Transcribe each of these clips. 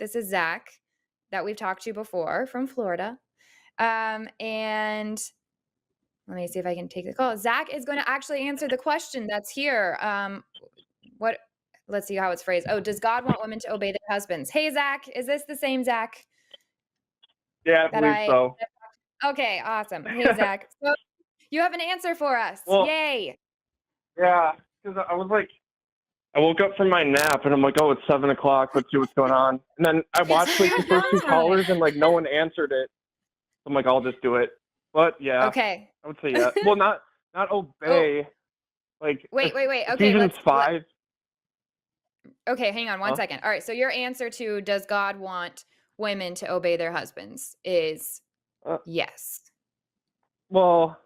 This is Zach that we've talked to before from Florida. And let me see if I can take the call. Zach is going to actually answer the question that's here. What? Let's see how it's phrased. Oh, does God want women to obey their husbands? Hey, Zach, is this the same Zach Yeah, I that believe I? so. Okay, awesome. Hey, Zach. So you have an answer for us. Well, Yay. yeah, because I woke up from my nap and I'm like, oh, it's 7 o'clock. Let's see what's going on. And then I watched like the first two callers and like no one answered it. I'm like, I'll just do it. But yeah, Okay. I would say yeah. Well, not obey. Like Wait. Okay, Ephesians 5. okay, hang on one Huh? second. All right, so your answer to does God want women to obey their husbands is Uh, yes. well,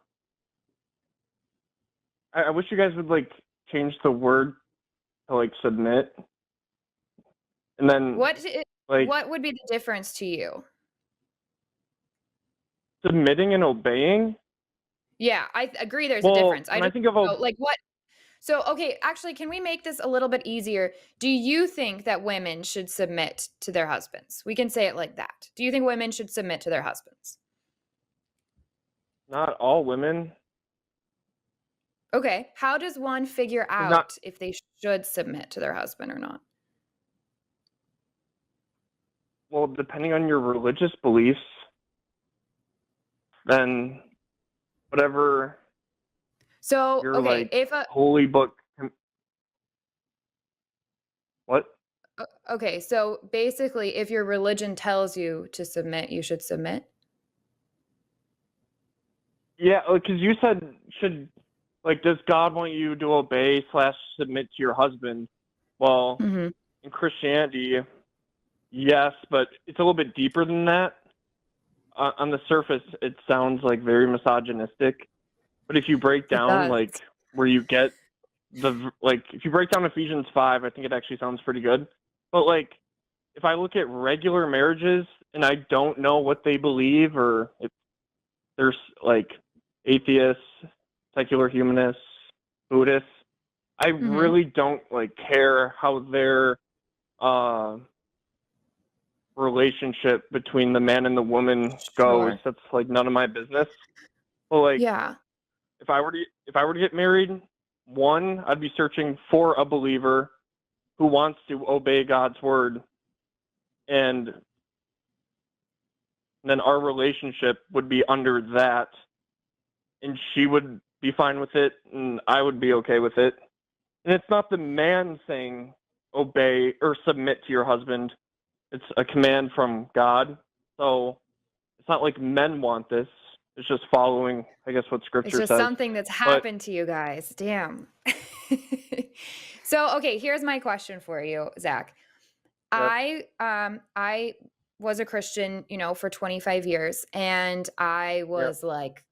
I wish you guys would like change the word to like submit, and then like What would be the difference to you? submitting and obeying. Yeah, I agree there's a Well, difference. I when I just think of know, like what so okay, actually can we make this a little bit easier? Do you think that women should submit to their husbands? We can say it like that. Do you think women should submit to their husbands? not all women, Okay, how does one figure not out if they should submit to their husband or not? well, depending on your religious beliefs, then whatever So, your okay, like if a holy book. What? okay, so basically if your religion tells you to submit, you should submit? Yeah, because you said should like does God want you to obey slash submit to your husband? Well, Mhm. in Christianity, yes, but it's a little bit deeper than that. On the surface, it sounds like very misogynistic, but if you break It down does. like where you get if you break down Ephesians 5, I think it actually sounds pretty good. But like if I look at regular marriages and I don't know what they believe, or if there's like atheists, secular humanists, Buddhists, I Mhm. really don't like care how their uh relationship between the man and the woman goes. Sure. That's like none of my business. But like Yeah. if I were to get married, one, I'd be searching for a believer who wants to obey God's word, and then our relationship would be under that, and she would be fine with it and I would be okay with it. And it's not the man saying obey or submit to your husband. It's a command from God. So it's not like men want this. It's just following, I guess, what It's scripture just says. something that's But happened to you guys. Damn. So, okay, here's my question for you, Zach. yep, I was a Christian, for 25 years, and I yep. was like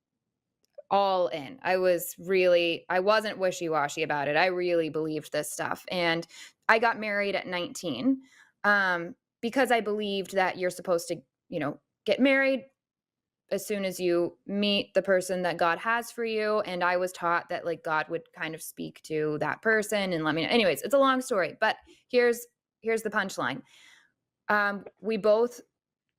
all in. I wasn't wishy-washy about it. I really believed this stuff. And I got married at 19, because I believed that you're supposed to, get married as soon as you meet the person that God has for you. And I was taught that like God would kind of speak to that person and let me know. Anyways, it's a long story, but here's the punchline. We both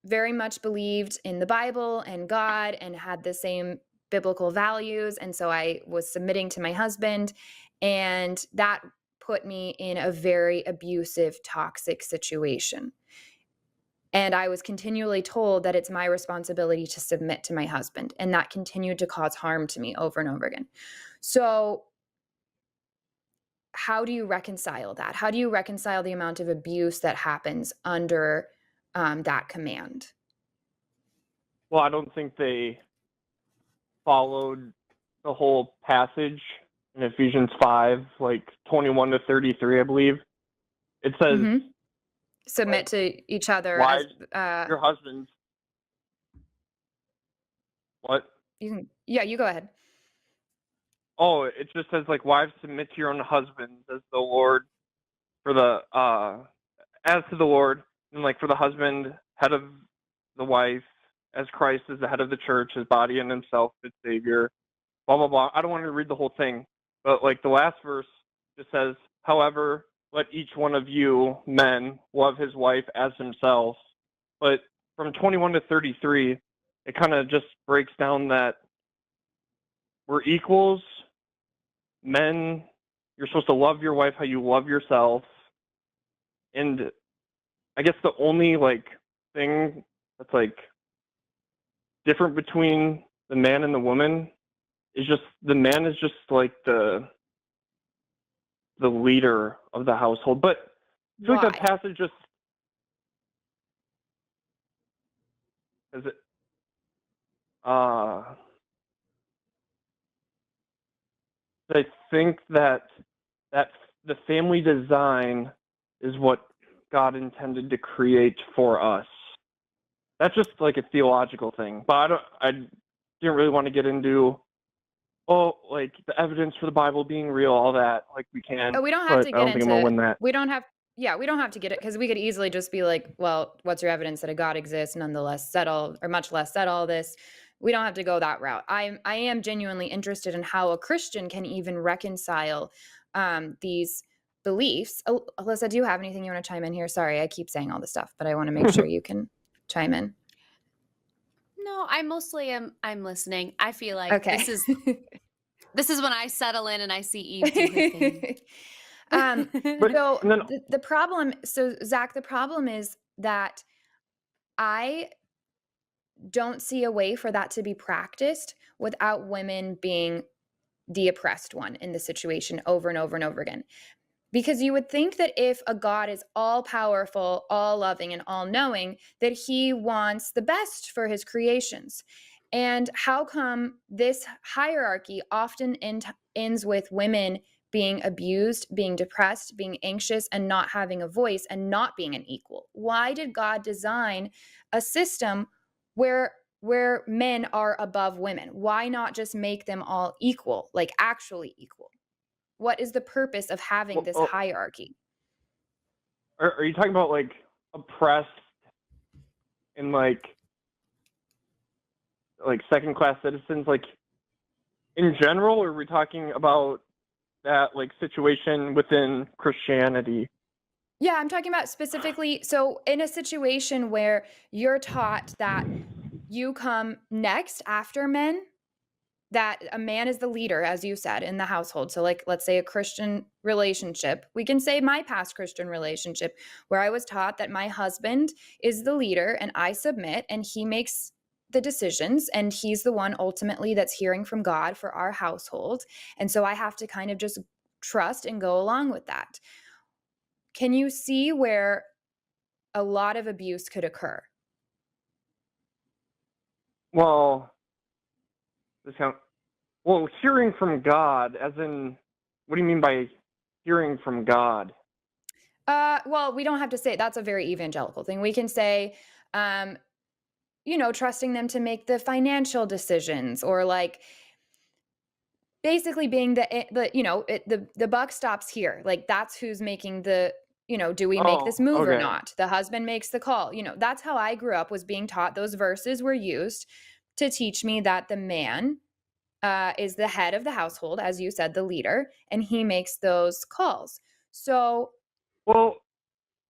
very much believed in the Bible and God and had the same biblical values. And so I was submitting to my husband, and that put me in a very abusive, toxic situation. And I was continually told that it's my responsibility to submit to my husband. And that continued to cause harm to me over and over again. So, how do you reconcile that? How do you reconcile the amount of abuse that happens under that command? Well, I don't think they followed the whole passage in Ephesians 5, like 21 to 33, I believe. It says, Mm-hmm. Submit like, to each other as wives, your husbands, what? yeah, you go ahead. Oh, it just says, like, wives, submit to your own husbands as the Lord, for the, as to the Lord, and, like, for the husband, head of the wife, as Christ is the head of the church, his body and himself, its Savior, blah, blah, blah. I don't want to read the whole thing, but, like, the last verse just says, however, let each one of you men love his wife as himself. But from 21 to 33, it kind of just breaks down that we're equals. Men, you're supposed to love your wife how you love yourself. And I guess the only like thing that's like different between the man and the woman is just the man is just like the leader of the household. But I feel like Why? that passage just is it I think that the family design is what God intended to create for us. That's just like a theological thing. But I didn't really want to get into like the evidence for the Bible being real, all that. Like we can, Oh, we don't have but to I get don't think I'm gonna into win that. we don't have yeah, we don't have to get it because we could easily just be like, well, what's your evidence that a God exists? Nonetheless, settle or much less settle this. We don't have to go that route. I am genuinely interested in how a Christian can even reconcile these beliefs. Oh, Alyssa, do you have anything you want to chime in here? Sorry, I keep saying all this stuff, but I want to make sure you can chime in. No, I mostly I'm listening. I feel like Okay. this is when I settle in and I see Eve do her thing. But So and then the problem, so Zach, the problem is that I don't see a way for that to be practiced without women being the oppressed one in the situation over and over and over again. Because you would think that if a God is all powerful, all loving, and all knowing, that he wants the best for his creations. And how come this hierarchy often ends with women being abused, being depressed, being anxious, and not having a voice and not being an equal? Why did God design a system where men are above women? Why not just make them all equal, like actually equal? What is the purpose of having this hierarchy? are you talking about like oppressed and like second class citizens, like in general, or are we talking about that like situation within Christianity? Yeah, I'm talking about specifically, so in a situation where you're taught that you come next after men, that a man is the leader, as you said, in the household. So, like, let's say a Christian relationship. We can say my past Christian relationship, where I was taught that my husband is the leader and I submit and he makes the decisions and he's the one ultimately that's hearing from God for our household. And so I have to kind of just trust and go along with that. Can you see where a lot of abuse could occur? Well, this kind hearing from God, as in, what do you mean by hearing from God? Well, we don't have to say that's a very evangelical thing. We can say, um, trusting them to make the financial decisions or like basically being the buck stops here. Like that's who's making do we make this Oh, move or okay. not? The husband makes the call. That's how I grew up, was being taught those verses were used to teach me that the man is the head of the household, as you said, the leader, and he makes those calls. So Well,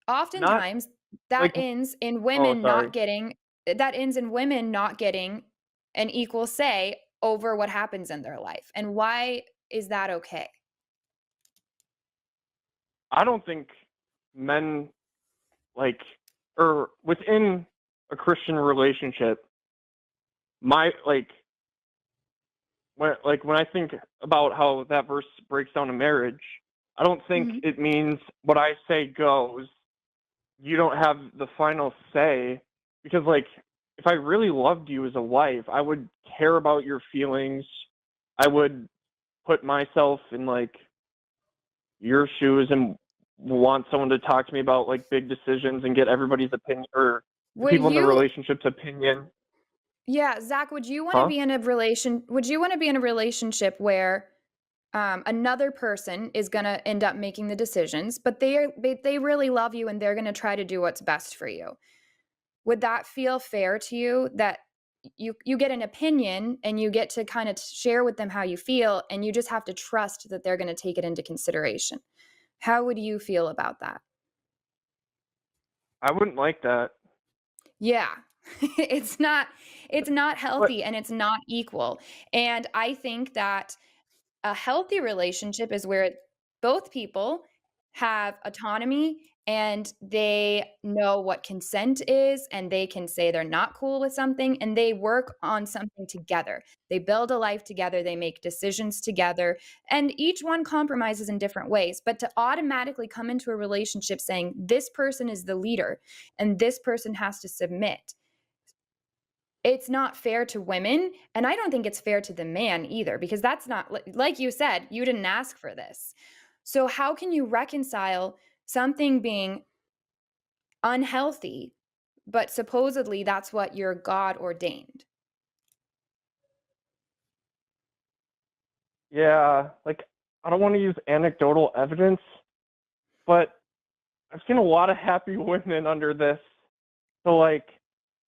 not oftentimes that like, ends in oh, women sorry. not getting that ends in women not getting an equal say over what happens in their life. And why is that okay? I don't think men like, or within a Christian relationship, my when I think about how that verse breaks down a marriage, I don't think Mhm. it means what I say goes. You don't have the final say, because like if I really loved you as a wife, I would care about your feelings. I would put myself in like your shoes and want someone to talk to me about like big decisions and get everybody's opinion, or the Would people in the you relationship's opinion. Yeah, Zach, Huh? would you want to be in a relationship where another person is going to end up making the decisions, but they really love you and they're going to try to do what's best for you? Would that feel fair to you, that you get an opinion and you get to kind of share with them how you feel and you just have to trust that they're going to take it into consideration? How would you feel about that? I wouldn't like that. Yeah. It's not But healthy and it's not equal. And I think that a healthy relationship is where both people have autonomy and they know what consent is and they can say they're not cool with something and they work on something together. They build a life together, they make decisions together, and each one compromises in different ways. But to automatically come into a relationship saying this person is the leader and this person has to submit, it's not fair to women, and I don't think it's fair to the man either, because that's not like you said, you didn't ask for this. So how can you reconcile something being unhealthy, but supposedly that's what your God ordained? yeah, like I don't want to use anecdotal evidence, but I've seen a lot of happy women under this. So like,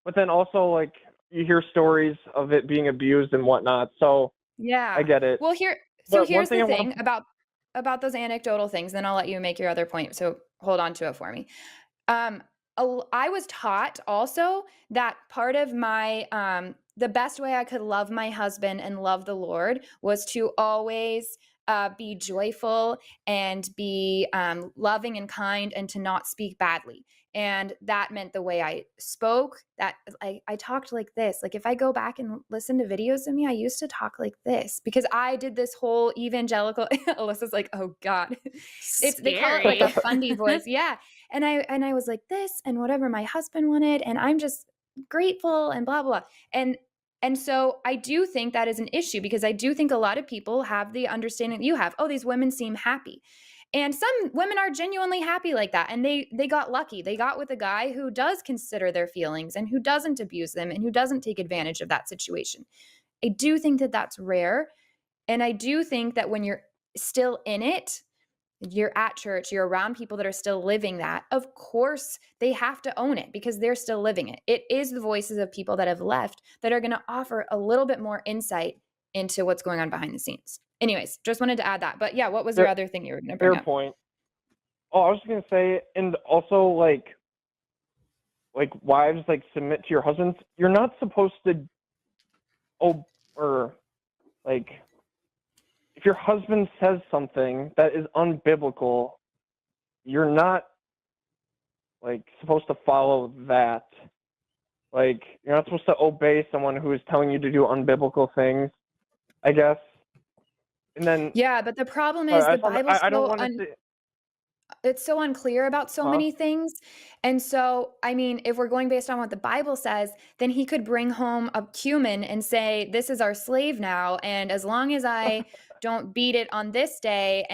but then also like you hear stories of it being abused and whatnot. So I Yeah. get it. Well, But one here's thing the I want thing to, about those anecdotal things, then I'll let you make your other point. So hold on to it for me. Um, I was taught also that part of my the best way I could love my husband and love the Lord was to always be joyful and be loving and kind and to not speak badly. And that meant the way I spoke, that I talked like this. Like if I go back and listen to videos of me, I used to talk like this because I did this whole evangelical. Alyssa's like, oh God. They call it like a Scary. fundy voice. Yeah. And I was like this and whatever my husband wanted. And I'm just grateful and blah, blah. And so I do think that is an issue because I do think a lot of people have the understanding that you have. Oh, these women seem happy. And some women are genuinely happy like that. And they got lucky. They got with a guy who does consider their feelings and who doesn't abuse them and who doesn't take advantage of that situation. I do think that that's rare. And I do think that when you're still in it, you're at church, you're around people that are still living that, of course they have to own it because they're still living it. It is the voices of people that have left that are going to offer a little bit more insight into what's going on behind the scenes. Anyways, just wanted to add that. But yeah, what was your fair, other thing you were going to bring fair up? point. Oh, I was just gonna say, and also like wives like submit to your husbands. You're not supposed to or like if your husband says something that is unbiblical, you're not like supposed to follow that. Like you're not supposed to obey someone who is telling you to do unbiblical things, I guess. And then Yeah, but the problem is sorry, the Bible's I don't want to say, it's so unclear about so huh? many things. And so, I mean, if we're going based on what the Bible says, then he could bring home a human and say, this is our slave now. And as long as I don't beat it on this day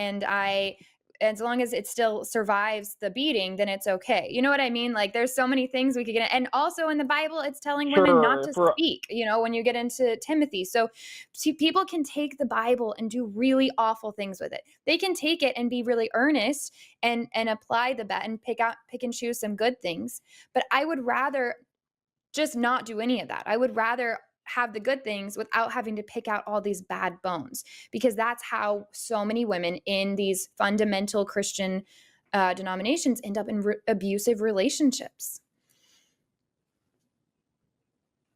as long as it still survives the beating, then it's okay. You know what I mean? Like there's so many things we could get. And also in the Bible, it's telling women not Sure, to for speak, when you get into Timothy. So see, people can take the Bible and do really awful things with it. They can take it and be really earnest and apply the bet and pick and choose some good things. But I would rather just not do any of that. I would rather have the good things without having to pick out all these bad bones, because that's how so many women in these fundamental Christian denominations end up in abusive relationships.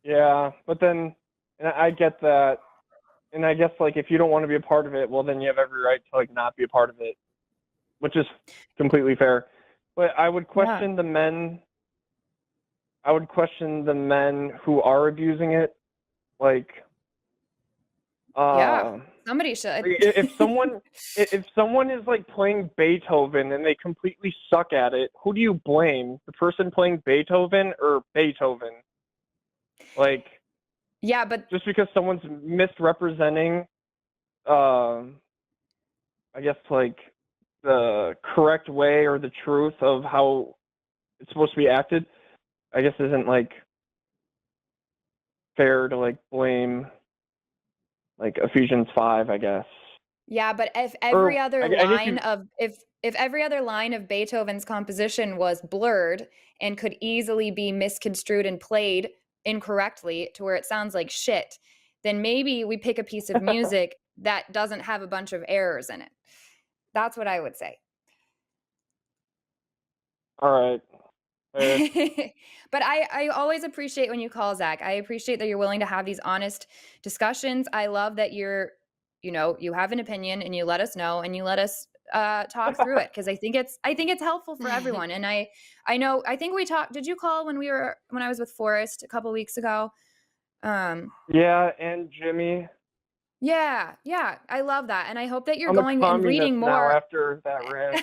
yeah, but then and I get that, and I guess like if you don't want to be a part of it, well then you have every right to like not be a part of it, which is completely fair. But Yeah. I would question the men who are abusing it. Like, Yeah. uh, Somebody should. if someone is like playing Beethoven and they completely suck at it, who do you blame? The person playing Beethoven or Beethoven? Like, Yeah, but just because someone's misrepresenting, uh, I guess like the correct way or the truth of how it's supposed to be acted, I guess isn't like fair to like blame like Ephesians 5, I guess. yeah, but if Or every other I guess line you of if every other line of Beethoven's composition was blurred and could easily be misconstrued and played incorrectly to where it sounds like shit, then maybe we pick a piece of music that doesn't have a bunch of errors in it. That's what I would say. All right. Fair. But I always appreciate when you call, Zach. I appreciate that you're willing to have these honest discussions. I love that you have an opinion and you let us know and you let us talk through it because I think it's helpful for everyone. And I think we talked. Did you call when I was with Forrest a couple weeks ago? Um, Yeah, and Jimmy. yeah, yeah, I love that, and I hope that you're I'm a going and communist reading now more. after that rant.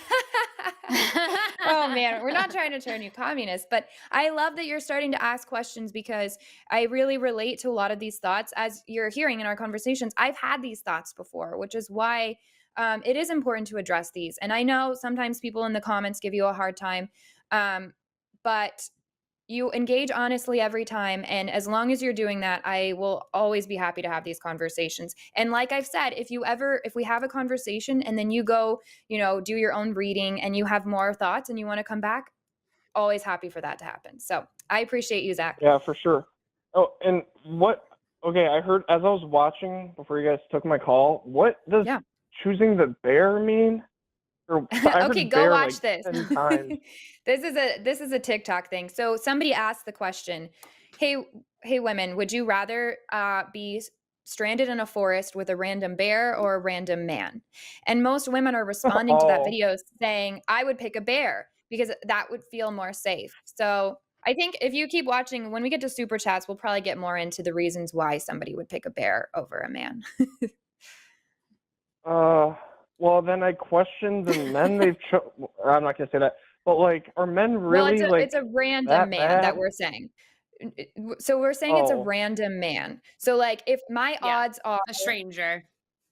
Oh man, we're not trying to turn you communist, but I love that you're starting to ask questions because I really relate to a lot of these thoughts as you're hearing in our conversations. I've had these thoughts before, which is why it is important to address these. And I know sometimes people in the comments give you a hard time, but you engage honestly every time. And as long as you're doing that, I will always be happy to have these conversations. And like I've said, if we have a conversation and then you go, do your own reading and you have more thoughts and you want to come back, always happy for that to happen. So I appreciate you, Zach. Yeah, for sure. Oh, and what? Okay, I heard as I was watching before you guys took my call. What does Yeah. choosing the bear mean? Or I Okay, heard go bear watch like this. 10 times. This is a TikTok thing. So somebody asked the question, "Hey, hey, women, would you rather be stranded in a forest with a random bear or a random man?" And most women are responding to that Oh, video saying, "I would pick a bear because that would feel more safe." So I think if you keep watching, when we get to super chats, we'll probably get more into the reasons why somebody would pick a bear over a man. uh, well then I question the men they've I'm not gonna say that, but like, are men Well, it's really a like random that man that bad? we're saying. So we're saying it's a Oh, random man. So, like, if my Yeah, odds are a stranger.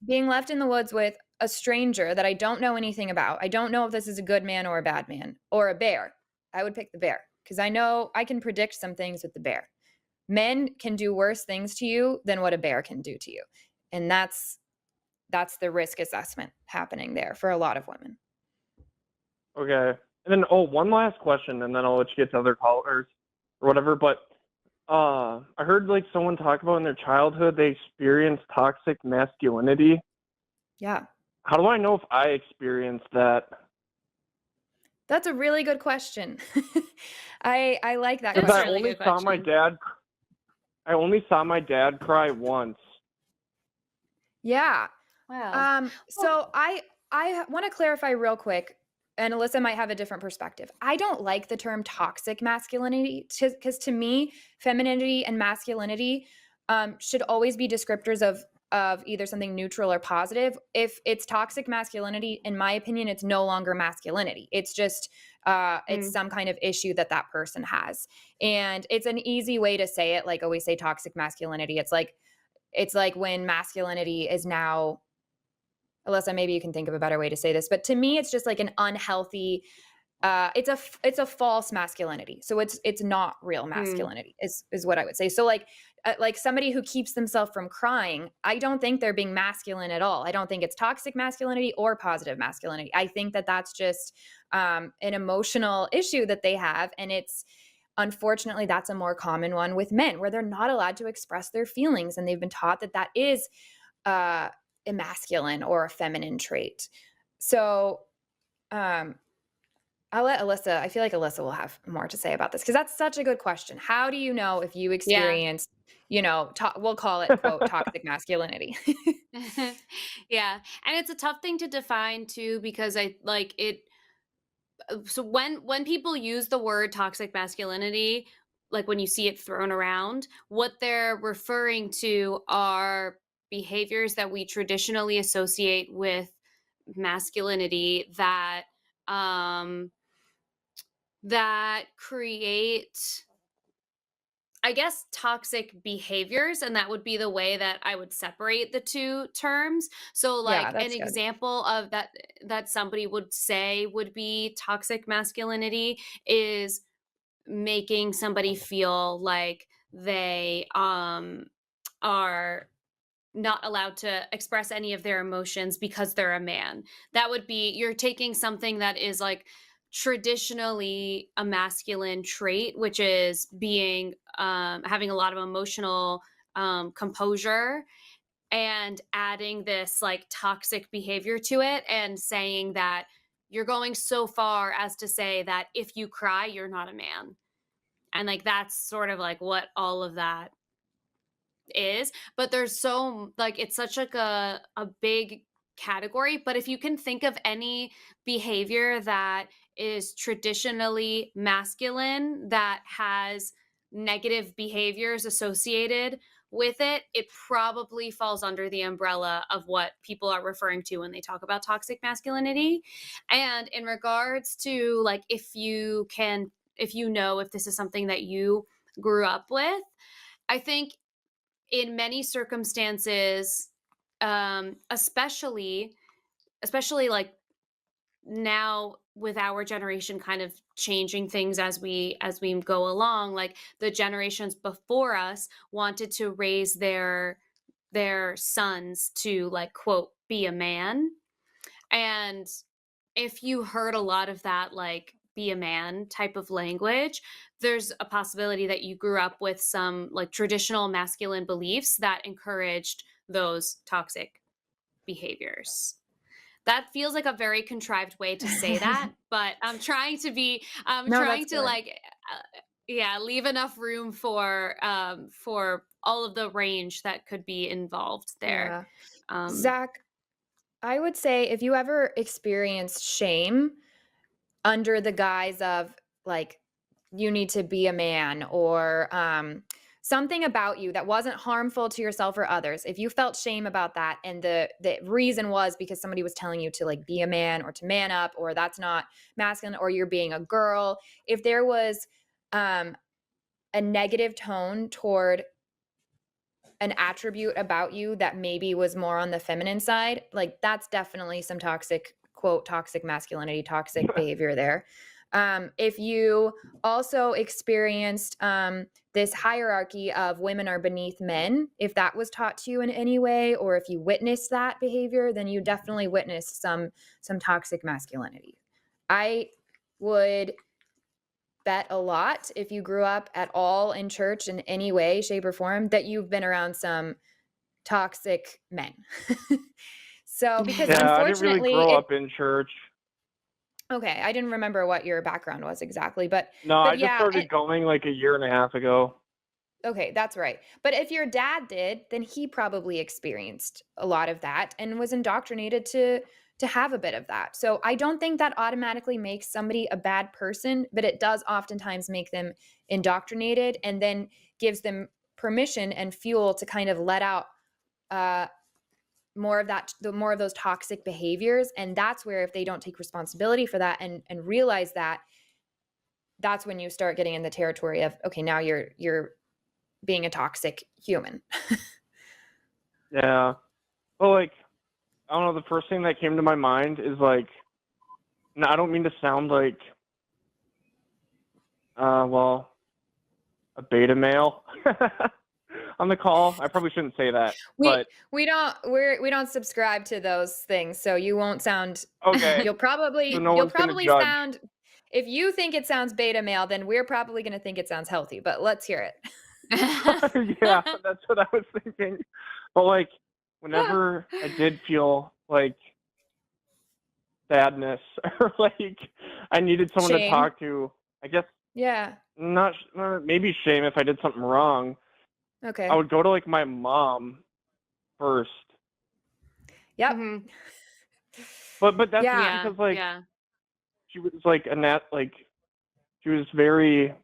being left in the woods with a stranger that I don't know anything about, I don't know if this is a good man or a bad man, or a bear, I would pick the bear because I know I can predict some things with the bear. Men can do worse things to you than what a bear can do to you. And that's the risk assessment happening there for a lot of women. okay. And then one last question, and then I'll let you get to other callers or whatever. But I heard like someone talk about in their childhood they experienced toxic masculinity. Yeah. How do I know if I experienced that? That's a really good question. I like that It Because is a I question. really only good saw my question. dad. I only saw my dad cry once. Yeah. Wow. Well, So I want to clarify real quick, and Alyssa might have a different perspective. I don't like the term toxic masculinity because to me, femininity and masculinity should always be descriptors of either something neutral or positive. If it's toxic masculinity, in my opinion, it's no longer masculinity. It's just it's mm, some kind of issue that person has, and it's an easy way to say it. Like always say toxic masculinity. It's like when masculinity is now, Alyssa, maybe you can think of a better way to say this, but to me, it's just like an unhealthy. It's a false masculinity, so it's not real mm, masculinity. Is what I would say. So like somebody who keeps themselves from crying, I don't think they're being masculine at all. I don't think it's toxic masculinity or positive masculinity. I think that's just an emotional issue that they have, and it's unfortunately that's a more common one with men where they're not allowed to express their feelings, and they've been taught that is uh, a masculine or a feminine trait. So um, I'll let Alyssa, I feel like Alyssa will have more to say about this because that's such a good question. How do you know if you yeah. experience, we'll call it, quote, toxic masculinity? Yeah. And it's a tough thing to define too because I like it so when people use the word toxic masculinity, like when you see it thrown around, what they're referring to are behaviors that we traditionally associate with masculinity um that create, I guess, toxic behaviors, and that would be the way that I would separate the two terms. So, Yeah, like an that's good. example of that somebody would say would be toxic masculinity is making somebody feel like they are not allowed to express any of their emotions because they're a man. That would be, you're taking something that is like traditionally a masculine trait, which is being having a lot of emotional composure, and adding this like toxic behavior to it and saying that you're going so far as to say that if you cry, you're not a man. And like that's sort of like what all of that is. But there's so like it's such like a big category. But if you can think of any behavior that is traditionally masculine that has negative behaviors associated with it, it probably falls under the umbrella of what people are referring to when they talk about toxic masculinity. And in regards to like if you know if this is something that you grew up with, I think in many circumstances, especially like now with our generation kind of changing things as we go along, like the generations before us wanted to raise their sons to like quote be a man. And if you heard a lot of that like be a man type of language, there's a possibility that you grew up with some like traditional masculine beliefs that encouraged those toxic behaviors. That feels like a very contrived way to say that, but I'm No, trying that's to good. like yeah, leave enough room for all of the range that could be involved there. Yeah. Um Zach, I would say if you ever experienced shame under the guise of like you need to be a man or something about you that wasn't harmful to yourself or others, if you felt shame about that and the reason was because somebody was telling you to like be a man or to man up or that's not masculine or you're being a girl, if there was um, a negative tone toward an attribute about you that maybe was more on the feminine side, like that's definitely some toxic, quote, toxic masculinity, toxic behavior there. If you also experienced this hierarchy of women are beneath men, if that was taught to you in any way, or if you witnessed that behavior, then you definitely witnessed some toxic masculinity. I would bet a lot if you grew up at all in church in any way, shape, or form that you've been around some toxic men. So, because Yeah, I didn't really unfortunately, grow up in church. okay, I didn't remember what your background was exactly, No, but I just yeah, started going like a year and a half ago. okay, that's right. But if your dad did, then he probably experienced a lot of that and was indoctrinated to have a bit of that. So I don't think that automatically makes somebody a bad person, but it does oftentimes make them indoctrinated and then gives them permission and fuel to kind of let out uh, more of those toxic behaviors. And that's where if they don't take responsibility for that and realize that, that's when you start getting in the territory of okay, now you're being a toxic human. Yeah. Well, like, I don't know, the first thing that came to my mind is like, no, I don't mean to sound like, well, a beta male on the call. I probably shouldn't say that, we but we don't subscribe to those things, so you won't sound okay. you'll So no one's gonna probably judge. sound, if you think it sounds beta male, then we're probably going to think it sounds healthy, but let's hear it. Yeah, that's what I was thinking. But like, whenever I did feel like sadness or like I needed someone to Shame. talk to, I guess Yeah. not maybe shame if I did something wrong. I Okay. would go to like my mom first. Yep. Mhm. But that's just Yeah. Yeah, because like yeah. she was like she was very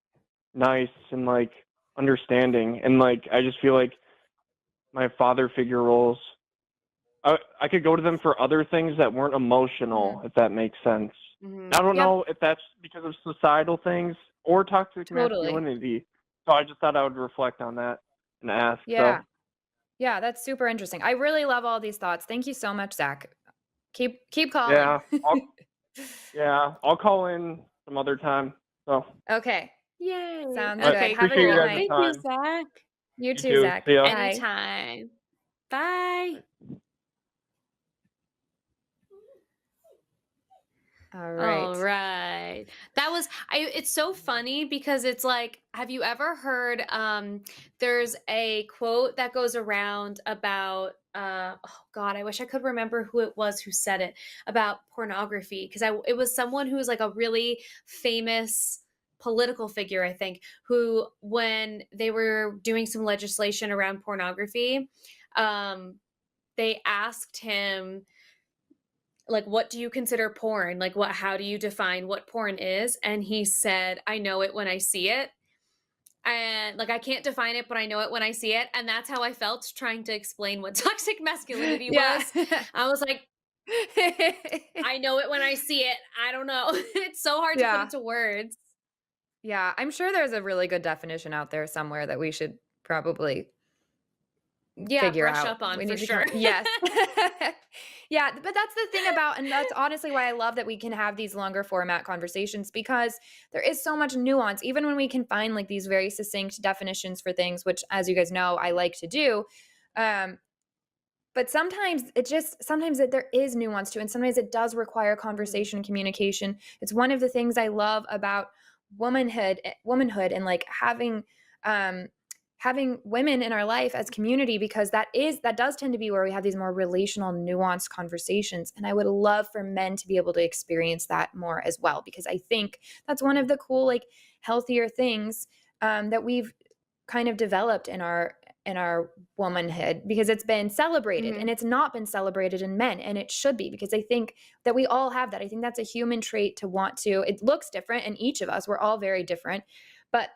nice and like understanding and like I just feel like my father figure roles I could go to them for other things that weren't emotional, Mhm. if that makes sense. I Mhm. don't Yep. know if that's because of societal things or toxic Totally. masculinity. So I just thought I would reflect on that and ask. So Yeah. Yeah, that's super interesting. I really love all these thoughts. Thank you so much, Zach. Keep calling. yeah, I'll call in some other time. So, Okay. Yay. Sounds but good. Okay, Have a appreciate great your cool. guys' night. Thank you, time. Zach. You You too, too. Zach. See ya. Bye. Anytime. Bye. All All right. right. That was it's so funny because it's like, have you ever heard there's a quote that goes around about oh god, I wish I could remember who it was who said it about pornography because I it was someone who was like a really famous political figure, I think, who when they were doing some legislation around pornography, um they asked him like, what do you consider porn? Like, what, how do you define what porn is? And he said, I know it when I see it. And like, I can't define it, but I know it when I see it. And that's how I felt trying to explain what toxic masculinity Yeah. was. I was like, I know it when I see it. I don't know. It's so hard to put Yeah. into words. Yeah. I'm sure there's a really good definition out there somewhere that we should probably Yeah, figure brush out. up on We for need to sure. come. Yes. Yeah, but that's the thing about, and that's honestly why I love that we can have these longer format conversations because there is so much nuance, even when we can find like these very succinct definitions for things, which, as you guys know, I like to do. Um, but sometimes there is nuance to it, and sometimes it does require Mhm. conversation and communication. It's one of the things I love about womanhood and like um having women in our life as community, because that does tend to be where we have these more relational, nuanced conversations. And I would love for men to be able to experience that more as well, because I think that's one of the cool, like, healthier things that we've kind of developed in our womanhood, because it's been celebrated and Mhm. it's not been celebrated in men, and it should be, because I think that we all have that. I think that's a human trait to want to. It looks different in each of us. We're all very different, but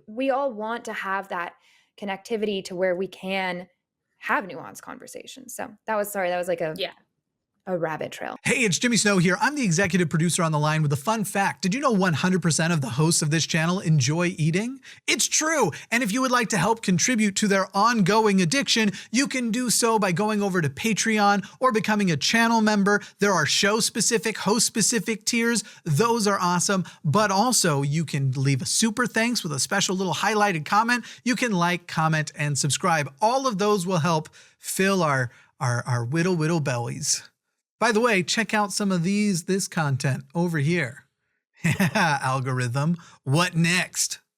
we all want to have that connectivity to where we can have nuanced conversations. So that was like Yeah. a rabbit trail. Hey, it's Jimmy Snow here. I'm the executive producer on the line with a fun fact. Did you know 100% of the hosts of this channel enjoy eating? It's true. And if you would like to help contribute to their ongoing addiction, you can do so by going over to Patreon or becoming a channel member. There are show-specific, host-specific tiers. Those are awesome. But also, you can leave a super thanks with a special little highlighted comment. You can like, comment, and subscribe. All of those will help fill our whittle bellies. By the way, check out some of this content over here. Algorithm, what next?